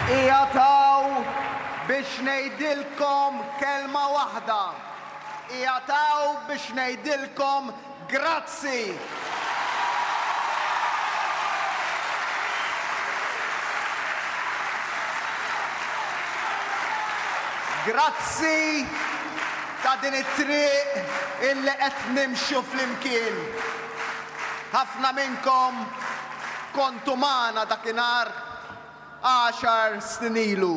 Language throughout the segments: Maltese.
Ijataw biex ngħidilkom kelma waħda. Ijataw biex ngħidilkom grazzi. Grazzi ta' din it-triq illi qed nimxu flimkien. Ħafna minnkom kontu magħna dakinhar 10 snin ilu.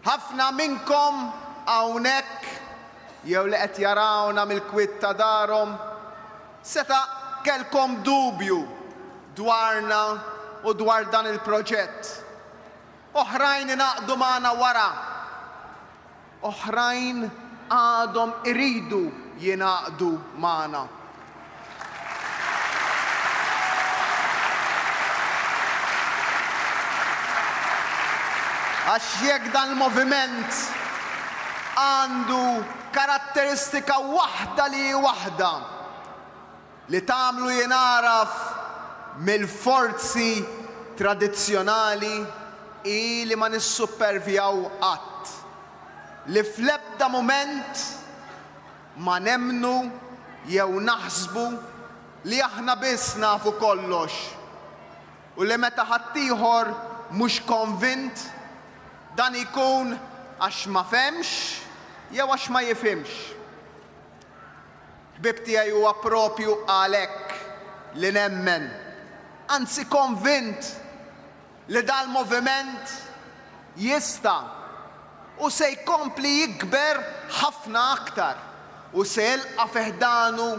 Ħafna minnkom hawnhekk jew li qed jarawna mill-kwitt ta' darhom seta' kellkom dubju dwarna u dwar dan il-proġett. Oħrajn ingħaqdu magħna wara. Oħrajn għadhom iridu jingħaqdu magħna. Għax jekk dan il-moviment għandu karatteristika waħda li tagħmlu jingħaraf mill-forzi tradizzjonali li ma nissuppervjaw qatt. Li fl-ebda mument ma nemmnu jew naħsbu li aħna biss nafu kollox u li meta ħaddieħor mhux konvint dan ikun għax ma femx jew għax ma jifhimx. Ħbieb tiegħi huwa proprju għalhekk li nemmen, anzi konvint li dal-moviment jista' u se jkompli jikber ħafna aktar u se jilqa' fih danu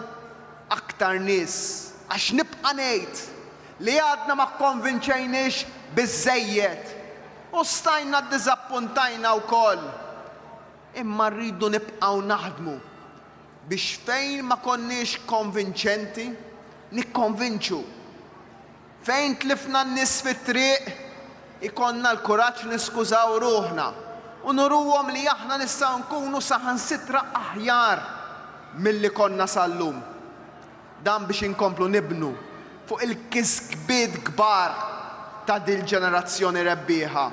aktar nies. Għax nibqa' ngħid li għadna ma kkonvinċejniex biżżejjed u stajna ddiżappuntajna wkoll. Imma rridu nibqgħu naħdmu biex fejn ma konniex konvinċenti nikkonvinċu. Fejn tlifna n-nies fit-triq ikonna l-kuraġġ niskużaw ruħna u nuruhom li aħna nistgħu nkunu saħansitra aħjar milli konna sal-lum. Dan biex inkomplu nibnu fuq il-kisbiet kbar ta' dil ġenerazzjoni rebbieħa.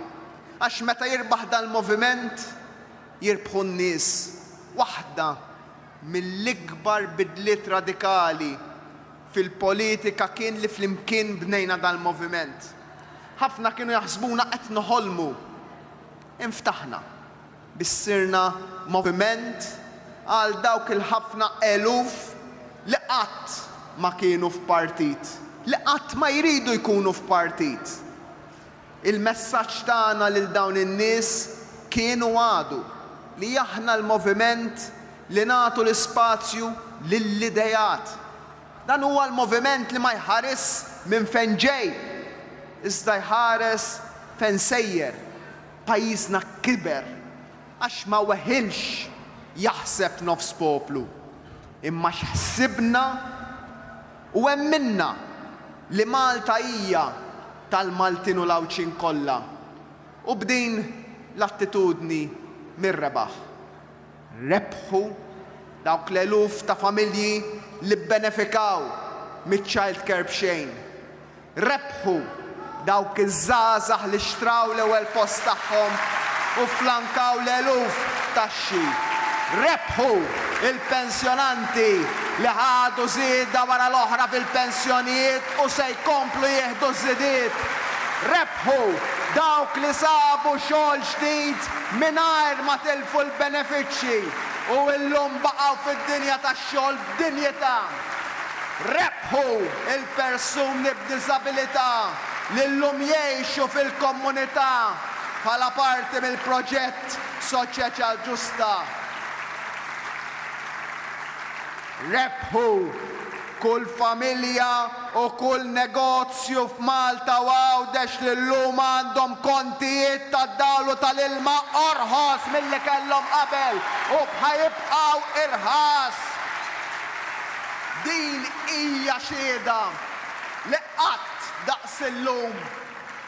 Għax meta jirbaħ dan il-moviment jirbħu n-nies. Waħda mill-ikbar bidliet radikali fil-politika kien li flimkien bnejna dan il-moviment. Ħafna kienu jaħsbuna qed noħolmu. Inftaħna bissirna moviment għal dawk il-ħafna eluf li qatt ma kienu f'partit, li qatt ma jridu jkunu f'partit. Il-messaġġ tagħna lil dawn in-nies kienu għadu li aħna l-moviment li nagħtu l-ispazju lill-idejat. Dan huwa l-moviment li ma jħares minn fejn ġej, iżda jħares fejn sejjer. Pajjiżna kiber għax ma weħilx jaħseb nofs poplu. Imma x'ħsibna u emminna li Malta hija tal-Maltin u l-Awċin kollha. U b'din l-attitudni mir-rebaħ. Rebħu dawk l-eluf ta' familji li bbenefikaw miċ-child care b'xejn. Rebħu dawk iż-żgħażagħ li xtraw l-ewwel post tagħhom u flankaw l-eluf taxxi. Rebħu il-pensjonanti li ħadu żieda wara l-oħra fil-pensjonijiet u se jkomplu jieħdu żiediet. Rebħu dawk li sabu xogħol ġdid mingħajr ma tilfu l-benefiċċji u llum baqgħu fid-dinja tax-xogħol b'dinjità. Rebħu il-persuni b'diżabilità li llum jgħixu fil-komunità bħala parti mill-proġett Soċjetà Ġusta. Rebħu kull familja u kull negozju f'Malta u Għawdex li llum għandhom kontijiet tad-dawl u tal-ilma orħos milli kellhom qabel u bħajibqgħu irħas. Din hija xhieda li qatt daqs illum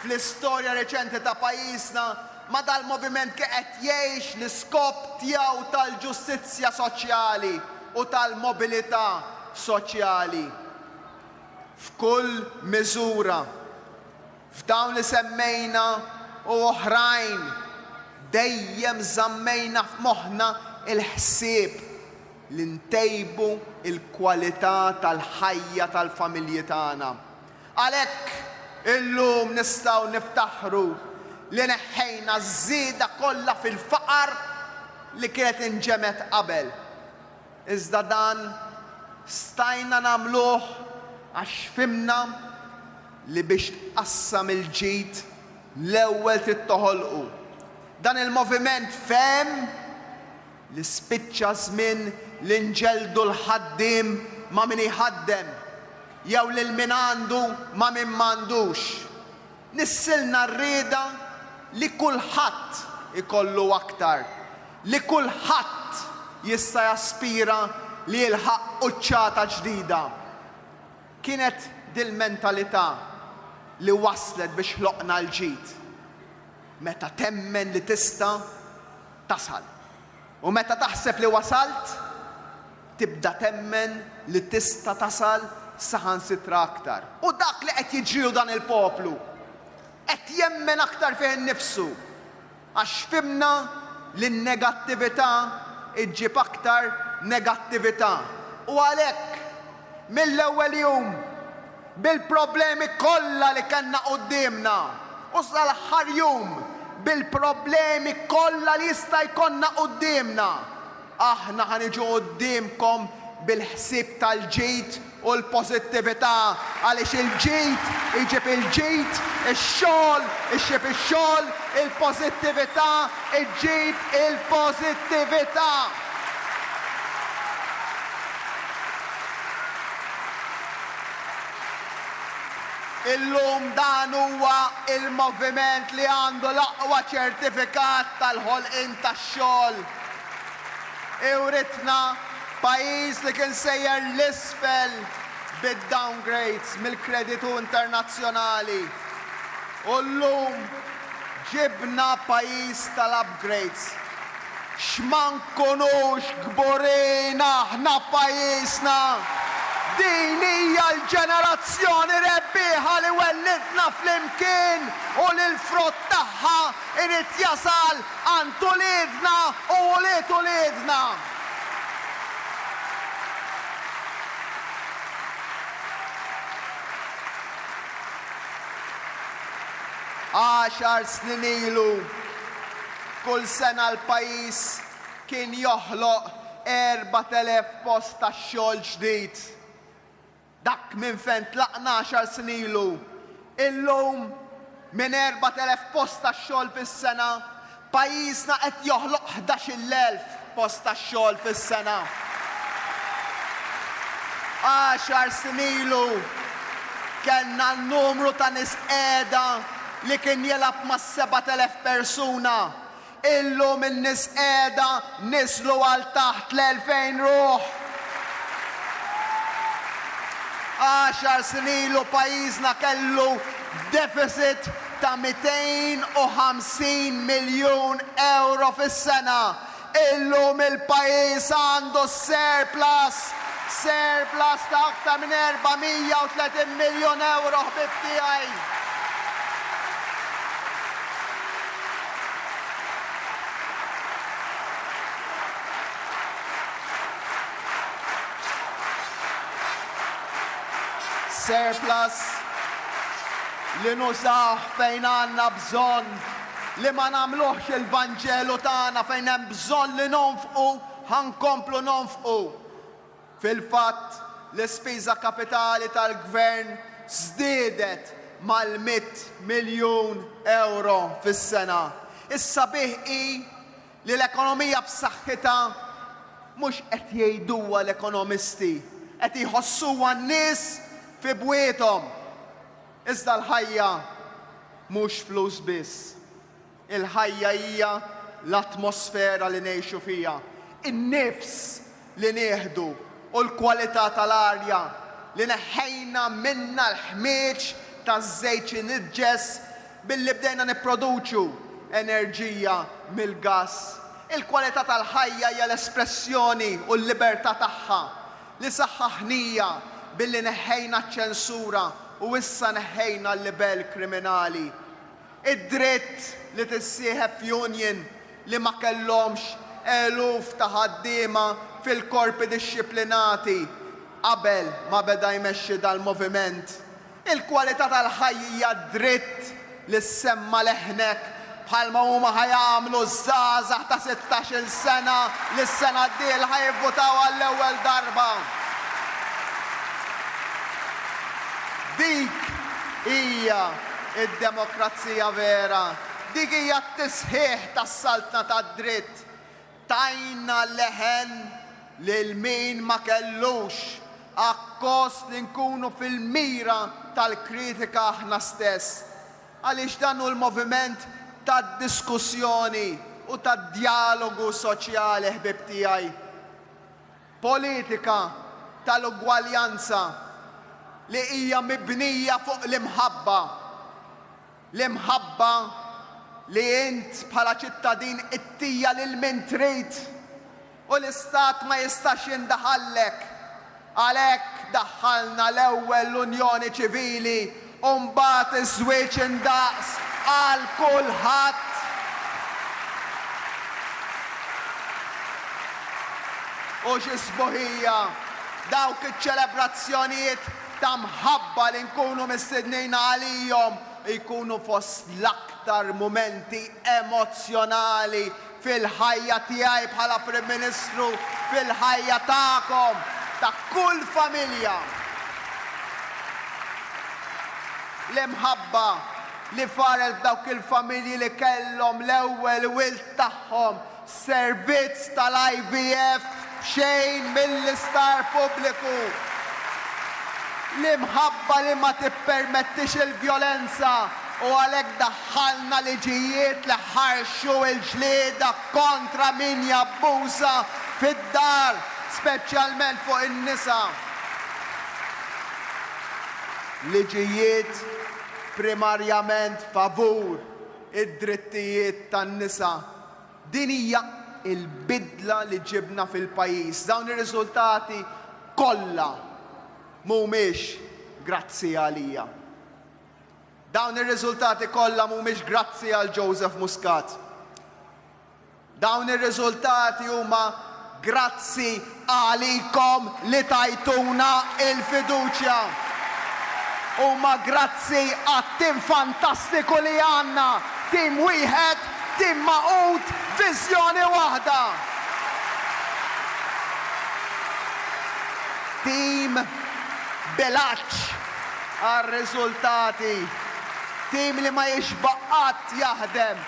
fl-istorja reċenti ta' pajjiżna ma dal-moviment qed jgħix l-iskop tiegħu tal-ġustizzja soċjali u tal-mobilità soċjali. F'kull miżura f'dawn li semmejna u oħrajn dejjem żammejna f'moħħna il-ħsieb li ntejbu il-kwalità tal-ħajja tal-familji tagħna. Għalhekk illum nistgħu niftaħru li neħħejna żieda kollha fil-faqar li kienet inġemet qabel. Iżda dan stajna nagħmluh għax fimna li biex tqassam il-ġid l-ewwel trid toħolqu. Dan il-moviment fehem li spiċċa żmien li nġeldu l-ħaddiem ma' min iħaddem, jew lil min għandu ma' min m'għandux. Nissilna rrieda li kulħadd ikollu aktar, li kulħadd jista' jaspira li jilħaq quċċata ġdida. Kienet dil-mentalità li waslet biex ħloqna l-ġid. Meta temmen li tista' tasal. U meta taħseb li wasalt, tibda temmen li tista' tasal saħansitra aktar. U dak li qed jiġri dan il-poplu qed jemmen aktar fih innifsu għax fimna li n-negattività iġġib aktar negattività. U għalhekk mill-ewwel jum bil-problemi kollha li kellna qudiemna u sal-aħħar jum bil-problemi kollha li jista' jkollna qudiemna, aħna ħaniġu qudiemkom bil-ħsieb tal-ġid u l-pożittività għaliex il-ġid iġib il-ġid, ix-xogħol iġib ix-xogħol, il-pożittività iġib il-pożittività. Illum dan huwa il-moviment li għandu l-aqwa ċertifikat tal-ħolqien tax-xogħol. Iwritna pajjiż li kien sejjer l-isfel bid-downgrades mill-kreditu internazzjonali. U llum ġibna pajjiż tal-upgrades. X'ma nkunux kburin aħna pajjiżna. Din hija l-ġenerazzjoni rebbieħa li wellidna flimkien u l-frott tagħha irid jasal għand uliedna u ulied uliedna. Għaxar snin ilu kull sena l-pajjiż kien joħloq 4,000 post tax-xogħol ġdid. Dak minn fejn tlaqna 10 snin ilu. Illum minn 4,000 post tax-xogħol fis-sena, pajjiżna qed joħloq 11,000 post tax-xogħol fis-sena. 10 snin ilu kellna n-numru ta' nies qiegħda li kien jilab ma' 7,000 persuna. Illum in-nies qiegħda nislu għal taħt l-2,000 ruħ. 10 snin ilu pajjiżna kellu deficit ta' 250 miljun euro fis-sena. Illum il-pajjiż għandu surplus ta' aktar minn 430 miljun euro ħbib tiegħi. Surplus li nużaw fejn għandna bżonn, li ma nagħmluhx il-Vanġelu tagħna fejn hemm bżonn li nonfqu ħankomplu nonfqu. Fil-fatt l-ispiża kapitali tal-Gvern żdiedet mal-100 miljun euro fis-sena. Issa biħqi li l-ekonomija b'saħħitha mhux qed jgħiduha l-ekonomisti, qed jħossuha n-nies fi bwietom. Iżda l-ħajja mhux flus biss. Il-ħajja hija l-atmosfera li ngħixu fiha, in-nifs li nieħdu u l-kwalità tal-arja li neħħejna minna l-ħmieġ taż-żejt li niġġes billi bdejna nipproduċu enerġija mill-gass. Il-kwalità tal-ħajja hija l-espressjoni u l-libertà tagħha li saħħaħnija billi neħħejna ċ-ċensura u issa neħħejna l-libel kriminali. id-dritt li tissieħeb f'union li ma kellhomx eluf ta' ħaddiema fil-korpi dixxiplinati qabel ma beda jmexxi dal-moviment. Il-kwalità tal-ħajja dritt li semma leħnek bħalma huma ħajamlu żgħażagħ ta' 16-il sena li s-sena d-dieħla ħajvvutaw għall-ewwel darba. Dik hija id-demokrazija vera. Dik hija t-tisħiħ tas-saltna tad-dritt. Tajna leħen lil min ma kellux akkost li nkunu fil-mira tal-kritika aħna stess. Għaliex dan hu l-moviment tad-diskussjoni u tad-dialogu soċjali ħbib tiegħi. Politika tal-ugwaljanza li hija mibnija fuq l-imħabba. L-imħabba li int bħala ċittadin ittija lil min trid u l-istat ma jistax jindaħallek. Għalhekk daħħalna l-ewwel l-Unjoni Ċivili u mbagħad iż-żwieġ indaqs għal kulħadd. U x'isbuħija dawk iċ-ċelebrazzjonijiet ta' mħabba li nkunu mistednin għalihom jkunu fost l-aktar mumenti emozjonali fil-ħajja tiegħi bħala Prim Ministru, fil-ħajja tagħkom, ta' kull familja. L-imħabba li faret dawk il-familji li kellhom l-ewwel wild tagħhom servizz tal-IVF b'xejn mill-istar pubbliku. L-imħabba li ma tippermettix il-vjolenza u għalhekk daħħalna liġijiet li ħarxu l-ġlieda kontra min jabbuża fid-dar, speċjalment fuq in-nisa. Liġijiet primarjament favur id-drittijiet tan-nisa. Din hija il-bidla li ġibna fil-pajjiż. Dawn ir-riżultati kollha mhumiex grazzi għalija. Dawn ir-riżultati kollha mhumiex grazzi għal Joseph Muscat. Dawn ir-riżultati huma grazzi għalikom li tajtuna il-fiduċja. Huma grazzi għat-tim fantastiku li għandna, tim wieħed, tim maqut, viżjoni waħda. Tim bilanċ għar-riżultati, tim li ma jixbaq qatt jaħdem.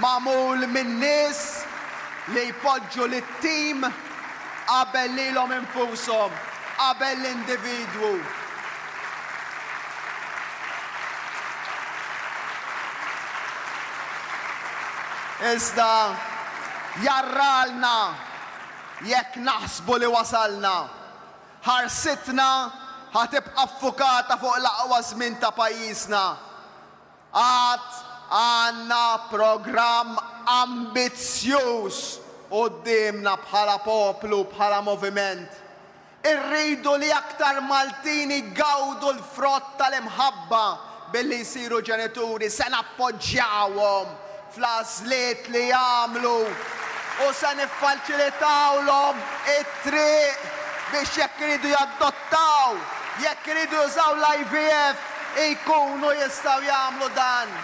Magħmul minn nies li jpoġġu lit-tim qabel lilhom infushom, qabel l-individwu. Iżda jarralna jekk naħsbu li wasalna. Ħarsitna ħatibqa' affukata fuq l-aqwa żmien ta' pajjiżna. Għad għandna programm ambizzjuż qudiemna bħala poplu, bħala moviment. Irridu li aktar Maltini gawdu l-frott tal-imħabba billi jsiru ġenituri, se nappoġġjawhom fl-għażliet li jagħmlu u se niffaċilitawlhom it-triq biex jekk iridu jaddottaw, jekk iridu jużaw l-IVF, jkunu jistgħu jagħmlu dan.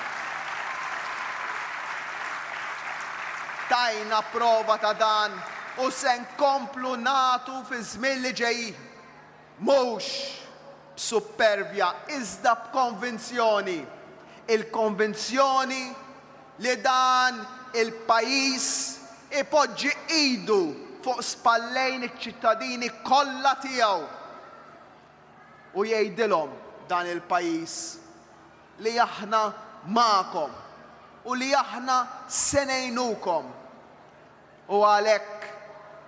Tajna prova ta' dan u se nkomplu nagħtu fi żmien li ġej. Mhux b'suppervja, iżda b'konvinzjoni. Il-konvinzjoni li dan il-pajjiż ipoġġi idu fuq spallejn iċ-ċittadini kollha tiegħu u jgħidilhom dan il-pajjiż li aħna magħkom u li aħna se ngħinukom. U għalhekk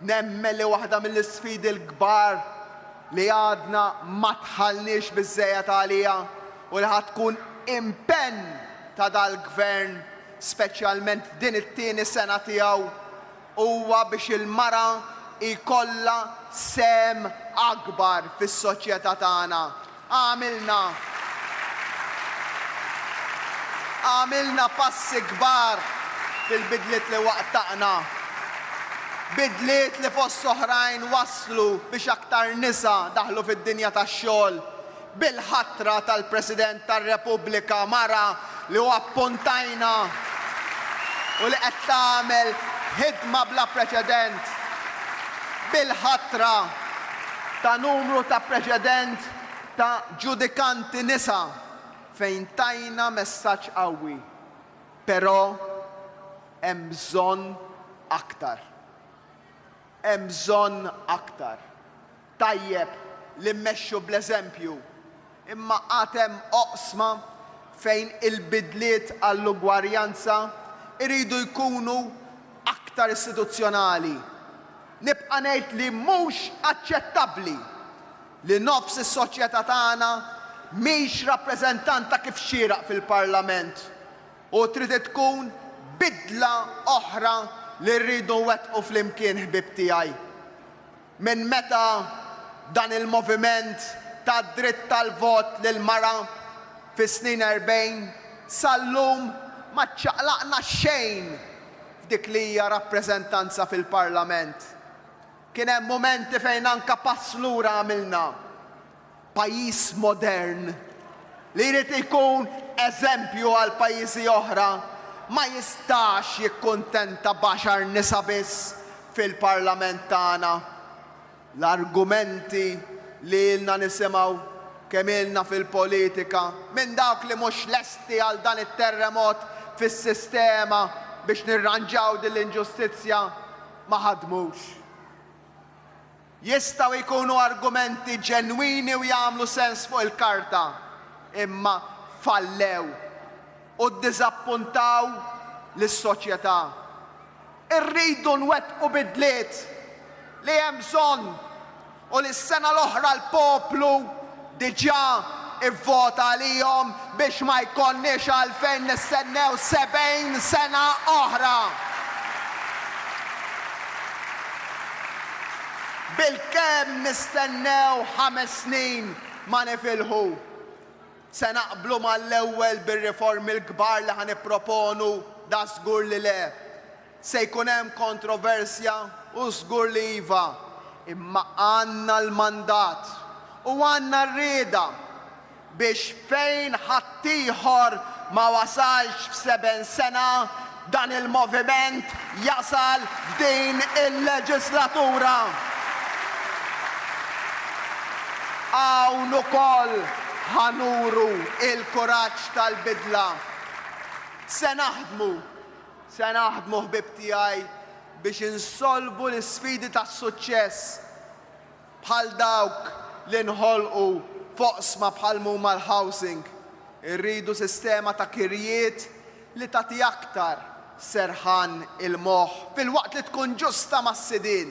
nemmen li waħda mill-isfidi l-kbar li għadna ma tħallniex biżżejjed għaliha u li ħadd tkun impenn ta' dal-gvern, speċjalment din it-tieni sena tiegħu, huwa biex il-mara jkollha sem akbar fis-soċjetà tagħna. Għamilna passi kbar fil-bidliet li waqtaqna. Bidliet li fost oħrajn waslu biex aktar nisa daħlu fid-dinja tax-xogħol. Bil-ħatra tal-President tar-Repubblika mara li huwa appuntajna u li qed tagħmel ħidma bla preċedent. Bil-ħatra ta' numru ta' preċedent ta' ġudikanti nisa fejn tajna messaġġ qawwi. Però hemm bżonn aktar. Hemm bżonn aktar. Tajjeb li mmexxu bl-eżempju, imma għad hemm oqsma fejn il-bidliet għall-ugwarjanza iridu jkunu aktar istituzzjonali. Nibqa' ngħid li mhux aċċettabbli li nofs is-soċjetà tagħna mhix rappreżentanta kif xieraq fil-Parlament u trid tkun bidla oħra li rridu wettqu flimkien ħbieb tiegħi. Minn meta dan il-moviment tad dritt tal-vot lil mara fis-snin 40 sal-lum ma ċċaqlaqna xejn f'dik li hija rappreżentanza fil-Parlament. Kien hemm momenti fejn anke pass lura għamilna. Pajjiż modern li jrid ikun eżempju għal pajjiżi oħra ma jistax jikkuntenta b'għaxar nisa biss fil-Parlament tagħna. L-argumenti li ilna nisimgħu kemm ilna fil-politika minn dawk li mhux lesti għal dan it-terremot fis-sistema biex nirranġaw din l-inġustizzja ma ħadmux. Jistgħu jkunu argumenti ġenwini u jagħmlu sens fuq il-karta, imma fallew u ddiżappuntaw lis-soċjetà. Irridu nwettqu bidliet li hemm bżonn u li s-sena l-oħra l-poplu diġà ivvota għalihom biex ma jkollniex għalfejn nistennew 70 sena oħra. Bil-kemm nistennew 5 snin ma nifilħu. Se naqblu mal-ewwel bir-riformi l-kbar li ħanipproponu da żgur li le. Se jkun hemm kontroversja u żgur li iva, imma għandna l-mandat u għandna r-rieda biex fejn ħaddieħor ma wasalx f'7 sena dan il-moviment jasal f'din il-leġislatura. Hawn ukoll ħanuru il-kuraġġ tal-bidla. Se naħdmu ħbieb tiegħi biex insolvu l-isfidi tas-suċċess bħal dawk li nħolqu foqsma bħal huma l-housing. Irridu sistema ta' kirjiet li tagħti aktar serħan il-moħħ fil-waqt li tkun ġusta mas-sidien.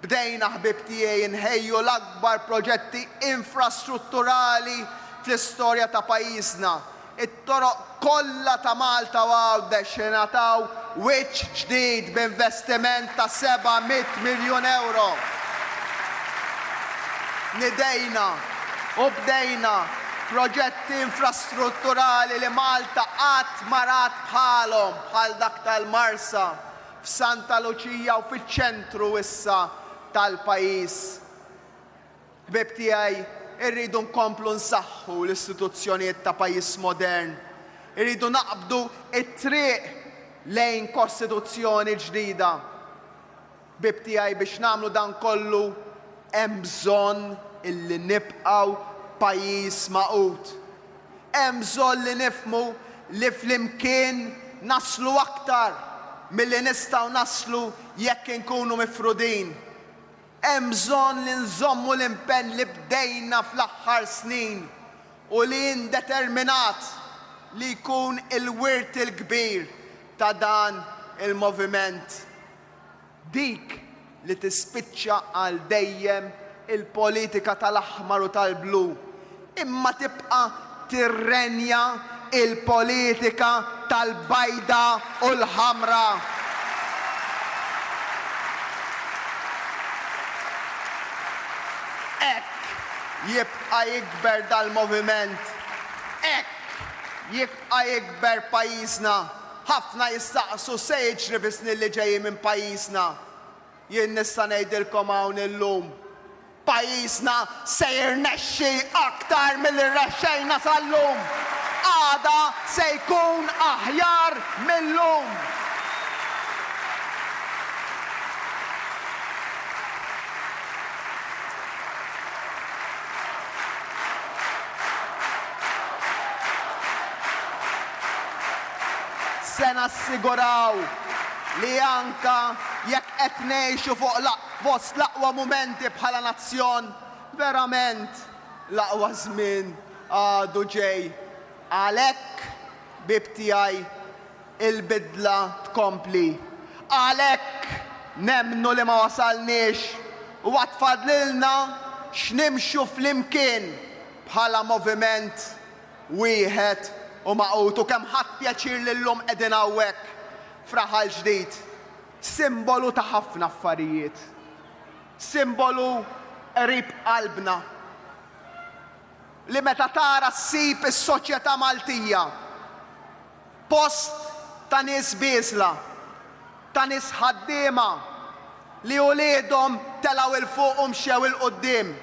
Bdejna ħbieb tiegħi nħejju l-akbar proġetti infrastrutturali fl-istorja ta' pajjiżna. It-toroq kollha ta' Malta u Għawdex ingħataw wiċċ ġdid b'investiment ta' 700 miljun euro. Nidejna u bdejna proġetti infrastrutturali li Malta qatt ma rat bħalhom bħal dak tal-Marsa f'Santa Luċija u fiċ-ċentru issa tal-pajjiż. Ħbieb tiegħi irridu nkomplu nsaħħu l-istituzzjonijiet ta' pajjiż modern. Irridu naqbdu it-triq lejn kostituzzjoni ġdida. Ħbieb tiegħi biex nagħmlu dan kollu hemm bżonn illi nibqgħu pajjiż maqut. Hemm bżonn li nifhmu li flimkien naslu aktar milli nistgħu naslu jekk inkunu mifrudin. Hemm bżonn li nżommu l-impenn li bdejna fl-aħħar snin u li indeterminat li jkun il-wirt il-kbir ta' dan il-moviment. Dik li tispiċċa għal dejjem il-politika tal-aħmar u tal-blu, imma tibqa' tirrenja il-politika tal-bajda u l-ħamra. Hekk jibqa' jikber dal-moviment. Hekk jibqa' jikber pajjiżna. Ħafna jistaqsu se jiġri fis-snin li ġejjin minn pajjiżna. Jien nista' ngħidilkom hawn illum. Pajjiżna se jirnexxi aktar milli rnexxejna sal-lum. Għada se jkun aħjar millum. Se nassiguraw li anka jekk qed ngħixu fuq fost l-aqwa mumenti bħala nazzjon, verament l-aqwa żmien għadu ġej. Għalhekk bib tiegħi il-bidla tkompli. Għalhekk nemmnu li ma wasalniex u għatfadlilna x'nimxu flimkien bħala moviment wieħed u maqut u kemm ħadd pjaċir li llum qegħdin hawnhekk f'Raħal Ġdid. Simbolu ta' ħafna affarijiet. Simbolu qrib qalbna. Li meta tara ssib is-soċjetà Maltija post ta' nies biżla, ta' nies ħaddiema li wliedhom telgħu il fuq u mxew il quddiem.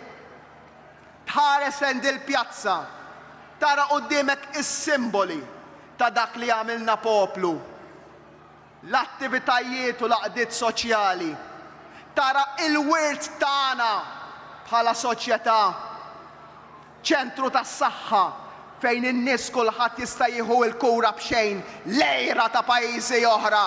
Tħares lejn il-pjazza, tara qudiemek is-simboli ta' dak li għamilna poplu. L-attivitajiet u l-għaqdiet soċjali. Tara il-wirt tagħna bħala soċjetà. ċentru tas-saħħa fejn in-nies kulħadd jista' jieħu l-kura b'xejn lejra ta' pajjiżi oħra.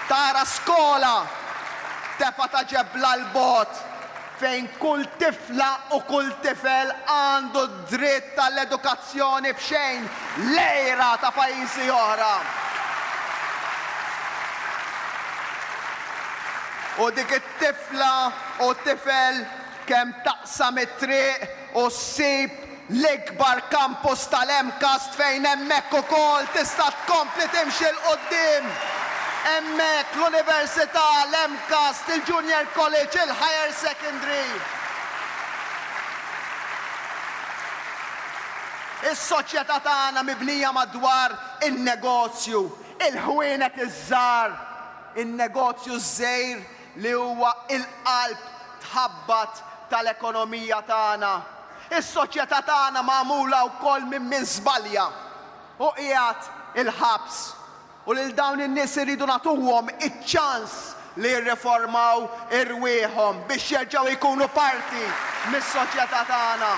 Tara skola tefa ta' ġebla l-bot fejn kull tifla u kull tifel għandu dritt tal-edukazzjoni b'xejn lejra ta' pajjiżi oħra. U dik it-tifla u t-tifel kemm taqsam it-triq u ssib l-ikbar kampus tal-Emcast fejn hemmhekk ukoll tista' tkompli timxi l quddiem. Hemmhekk l-Università, l-Emcast, il-Junior College, il-Higher Secondary. Is-soċjetà tagħna mibnija madwar in-negozju, il-ħwienet iż-żgħar, in-negozju żgħir li huwa il-qalb tħabbat tal-ekonomija tagħna. Is-soċjetà tagħna magħmula wkoll minn min żbalja u qiegħed il-ħabs. U lil dawn in-nies iridu nagħtuhom iċ-ċans li jirriformaw irwieħhom biex jerġgħu jkunu parti mis-soċjetà tagħna.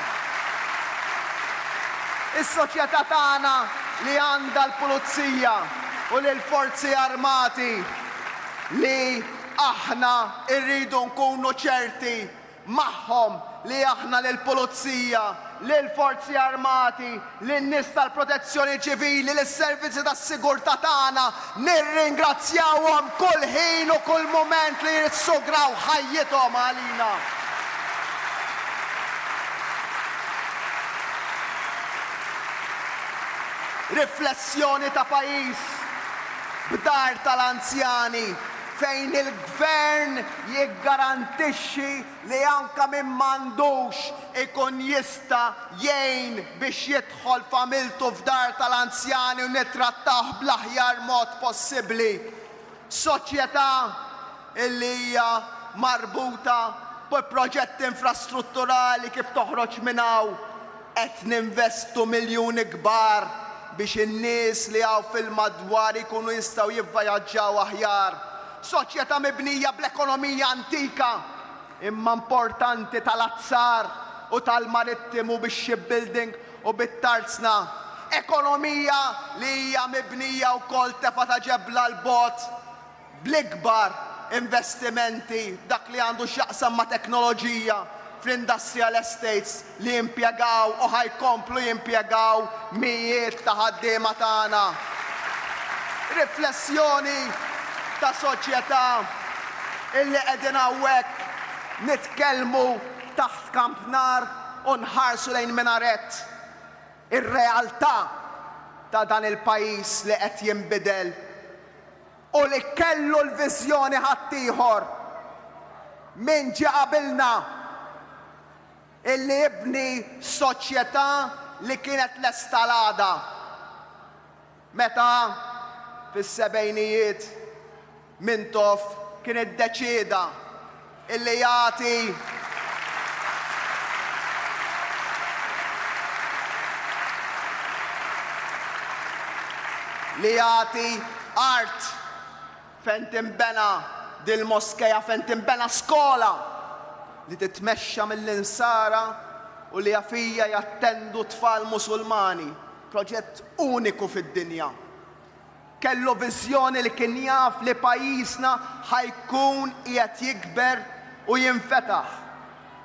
Is-soċjetà tagħna li għandha l-pulizija u l-forzi armati li aħna rridu nkunu ċerti magħhom li aħna lill-pulizija, lill-forzi armati, lin-nies tal-protezzjoni ċivili, lis-servizzi tas-sigurtà tagħna nirringrazzjawhom kull ħin u kull mument li jissugraw ħajjithom għalina. Riflessjoni ta' pajjiż b'dar tal-anzjani fejn il-gvern jiggarantixxi li anke min m'għandux ikun jista' jgħin biex jidħol familtu f'dar tal-anzjani u nittrattah bl-aħjar mod possibbli. Soċjetà illi hija marbuta b'proġetti infrastrutturali kif toħroġ minn hawn qed ninvestu miljuni kbar biex in-nies li hawn fil-madwar ikunu jistgħu jivvjaġġaw aħjar. Soċjetà mibnija bl-ekonomija antika imma importanti tal-azzar u tal-marittimu bix-shipbuilding u bit-tarzna. Ekonomija li hija mibnija wkoll tefa ta' ġebla l-bot bl-ikbar investimenti dak li għandu x'jaqsam ma' teknoloġija fl-industrial estates li jimpjegaw u ħajkomplu jimpjegaw mijiet ta' ħaddiema tagħna. Riflessjoni ta' soċjetà illi qegħdin hawnhekk nitkellmu taħt kampnar u nħarsu lejn minarett. Ir-realtà ta' dan il-pajjiż li qed jinbidel u li kellu l-viżjoni ħaddieħor min ġie qabilna illi jibni soċjetà li kienet l-estalada. Meta fis-sebgħinijiet Mintoff kien iddeċieda illi jagħti art fejn tinbena dil-moskeja, fejn tinbena skola li titmexxa mill-insara u li fija jattendu tfal Musulmani. Proġett uniku fid-dinja. Kellu viżjoni li kien jaf li pajjiżna ħajkun qiegħed jikber u jinfetaħ.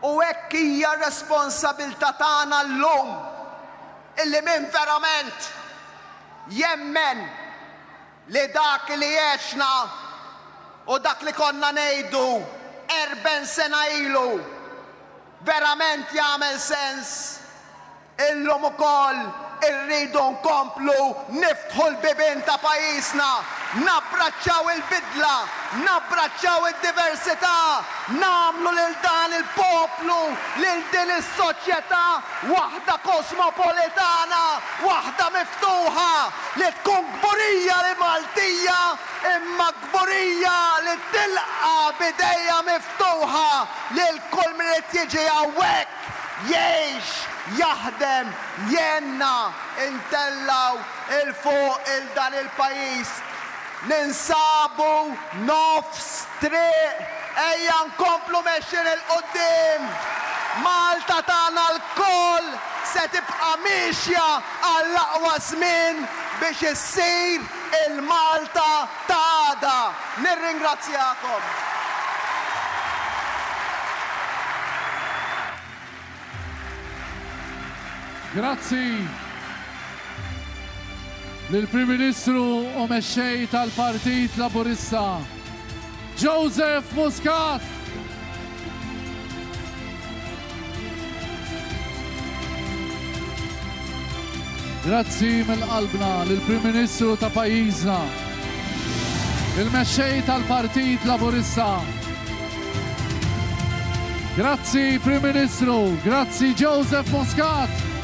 U hekk hija responsabbiltà tagħna llum illi min verament jemmen li dak li għexna u dak li konna ngħidu 40 sena ilu verament jagħmel sens. Illum ukoll irridu nkomplu niftħu l-bibien ta' pajjiżna, nabbraċċaw il-bidla, nabbraċċaw id-diversità, nagħmlu lil dan il-poplu, lil din is-soċjetà waħda kosmopolitana, waħda miftuħa li tkun gburija li Maltija imma gburija li tilqa bidejja miftuħa lil kull min qed jiġi hawnhekk jgħix, jaħdem, jenna, intellaw il-fuq il-dan il-pajis. Ninsabu nofs triq, ejja nkomplu mexxin il-qoddim. Malta tagħna l-koll se tibqa' mixja għall-aqwa żmien biex issir il-Malta ta' għada. Nirringrazzjakom. Grazzi lill-Prim Ministru u mexxej tal-Partit Laburista, Joseph Muscat. Grazzi mill-qalbna lill-Prim Ministru ta' pajjiżna, il-mexxej tal-Partit Laburista. Grazzi Prim Ministru, grazzi Joseph Muscat.